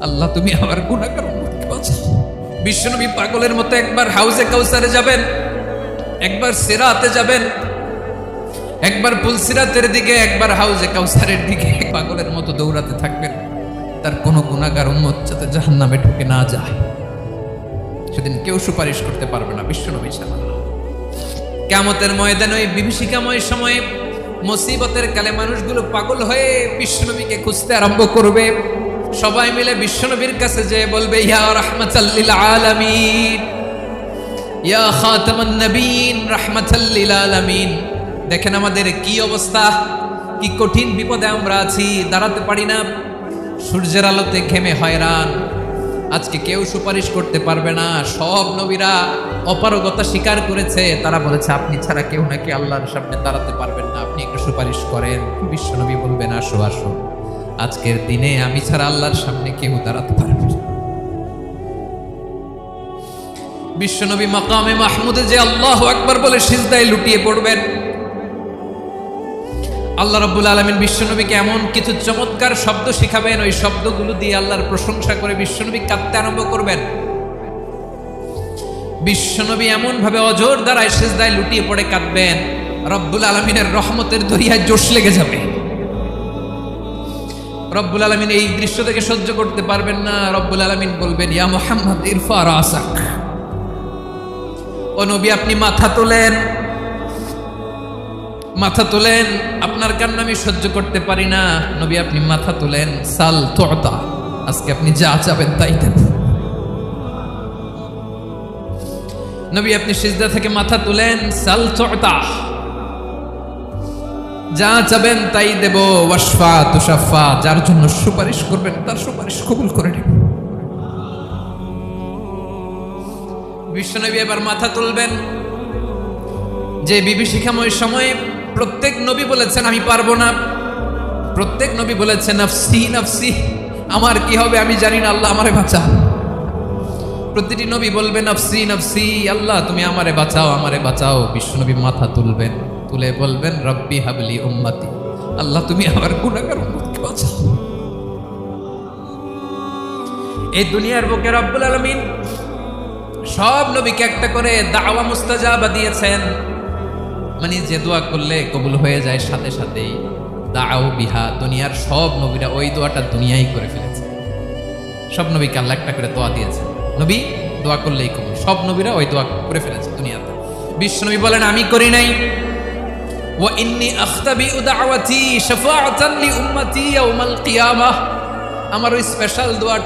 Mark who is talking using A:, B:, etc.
A: আল্লাহ তুমি আমার গুনাহগার উম্মতকে বাঁচাও। বিশ্বনবী পাগলের মতো একবার হাউজে কাউসারে যাবেন, একবার সিরাতে যাবেন, একবার পুলসিরাতের দিকে, একবার হাউজে কাউসারের দিকে পাগলের মতো দৌড়াতে থাকবেন। তার কোনো গুনাহগার উম্মত যাতে জাহান্নামে ঢুকে না যায়, সেদিন কেউ সুপারিশ করতে পারবে না বিশ্বনবী ছাড়া। কিয়ামতের ময়দানে ওই বিভীষিকাময় সময়ে মুসিবতের কালে মানুষগুলো পাগল হয়ে বিশ্বনবীকে খুঁজতে আরম্ভ করবে। সবাই মিলে বিশ্বনবীর কাছে যেয়ে বলবে, ইয়া রাহমাতাল লিল আলামিন, ইয়া খাতামান নবীন, রাহমাতাল লিল আলামিন। দেখেন আমাদের কি অবস্থা, কি কঠিন বিপদে আমরা আছি, দাঁড়াতে পারি না, সূর্যের আলোতে ঘেমে হয়রান। আজকে কেউ সুপারিশ করতে পারবে না। সব নবীরা অপারগতা স্বীকার করেছে, তারা বলেছে আপনি ছাড়া কেউ নাকি আল্লাহর সামনে দাঁড়াতে পারবেন না, আপনি একটু সুপারিশ করেন। বিশ্বনবী বলবেন, আসো আসো, আজকের দিনে আমি ছাড়া আল্লাহর সামনে কেউ দাঁড়াতে পারবে না। বিশ্বনবী মাকামে মাহমুদে যে আল্লাহু আকবার বলে সিজদায় লুটিয়ে পড়বেন। আল্লাহ রাব্বুল আলামিন বিশ্বনবীকে এমন কিছু চমৎকার শব্দ শিখাবেন, ওই শব্দগুলো দিয়ে আল্লাহর প্রশংসা করে বিশ্বনবী কাঁদতে আরম্ভ করবেন। বিশ্বনবী এমন ভাবে অজর দ্বারায় সিজদায় লুটিয়ে পড়ে কাঁদবেন, রব্বুল আলামিনের রহমতের দরিয়ায় জোশ লেগে যাবে। রব্বুল আলামিন এই দৃশ্য থেকে সহ্য করতে পারবেন না। রব্বুল আলামিন বলবেন, ইয়া মুহাম্মদ ইরফা রাসাক, ও নবী আপনি মাথা তোলেন, মাথা তোলেন, আপনার কান্না আমি সহ্য করতে পারি না। নবী আপনি মাথা তোলেন, সাল তুতা, আজকে আপনি যা চাবেন তাই দেব। নবী আপনি সিজদা থেকে মাথা তুলেন, সাল তুতা, যা চাবেন তাই দেব। ওয়াশফা তুশাফা, যার জন্য সুপারিশ করবেন তার সুপারিশ কবুল করে নেব। বিশ্বনবী এবার মাথা তুলবেন। যে বিভীষিকাময় সময়ে প্রত্যেক নবী বলেছেন আমি পারবো না, প্রত্যেক নবী বলেছেন নাফসি নাফসি, আমার কি হবে আমি জানি না, আল্লাহ আমারে বাঁচাও। প্রতিটি নবী বলবে নাফসি নাফসি, আল্লাহ তুমি আমারে বাঁচাও, আমারে বাঁচাও। বিশ্বনবী মাথা তুলবেন, তুলে বলবেন রব্বি হাবলি উম্মতি, আল্লাহ তুমি আমার গুনাহগার উম্মতকে বাঁচাও। এই দুনিয়ার বুকে রব্বুল আলামিন সব নবীকে একটা করে দাওয়া মুস্তাজাবা দিয়েছেন, মানে যে দোয়া করলে কবুল হয়ে যায় সাথে সাথেই। দাও বিহা, দুনিয়ার সব নবীরা ওই দোয়াটা দুনিয়ায় করে ফেলেছে। সব নবীকে আল্লাহ একটা করে দোয়া দিয়েছে, নবী দোয়া করলেই কবুল। সব নবীরা ওই দোয়া করে ফেলেছে দুনিয়াতে। বিশ্বনবী বলেন আমি করি নাই। ওয়া ইন্নী আখতাবিউ দাওয়াতি শাফাআতান লি উম্মতি ইয়াউমাল কিয়ামাহ, আমার ওই স্পেশাল দোয়া